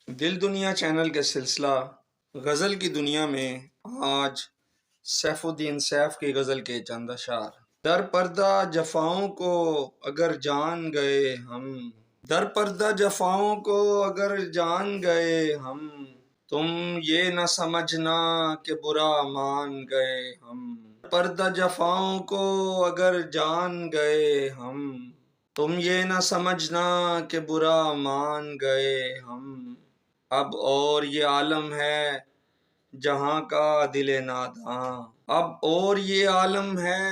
دل دنیا چینل کے سلسلہ غزل کی دنیا میں آج سیف الدین سیف کی غزل کے چند اشعار۔ در پردہ جفاؤں کو اگر جان گئے ہم، در پردہ جفاؤں کو اگر جان گئے ہم، تم یہ نہ سمجھنا کہ برا مان گئے ہم۔ پردہ جفاؤں کو اگر جان گئے ہم، تم یہ نہ سمجھنا کہ برا مان گئے ہم۔ اب اور یہ عالم ہے جہاں کا دل ناداں، اب اور یہ عالم ہے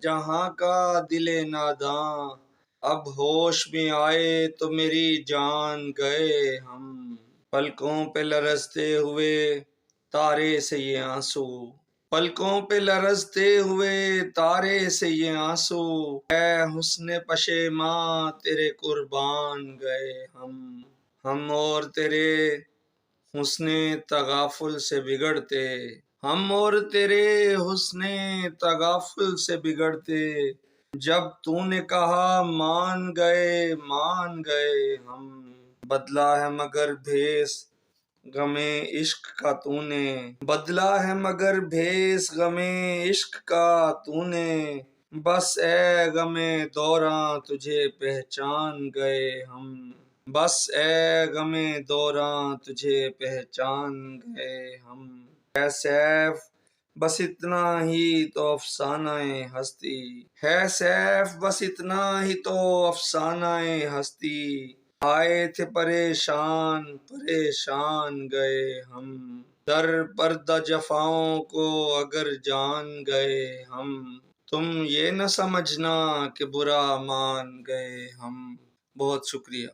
جہاں کا دل ناداں، اب ہوش میں آئے تو میری جان گئے ہم۔ پلکوں پہ لرزتے ہوئے تارے سے یہ آنسو، پلکوں پہ لرزتے ہوئے تارے سے یہ آنسو، اے حسن پشیماں تیرے قربان گئے ہم اور تیرے حسن تغافل سے بگڑتے، ہم اور تیرے حسن تغافل سے بگڑتے، جب تو نے کہا مان گئے ہم۔ بدلا ہے مگر بھیس غم عشق کا تو نے، بدلا ہے مگر بھیس غم عشق کا تو نے، بس اے غم دوراں تجھے پہچان گئے ہم، بس اے غم دوراں تجھے پہچان گئے ہم۔ ہے سیف بس اتنا ہی تو افسانہ ہستی، ہے سیف بس اتنا ہی تو افسانہ ہستی، آئے تھے پریشان پریشان گئے ہم۔ در پردہ جفاؤں کو اگر جان گئے ہم، تم یہ نہ سمجھنا کہ برا مان گئے ہم۔ بہت شکریہ۔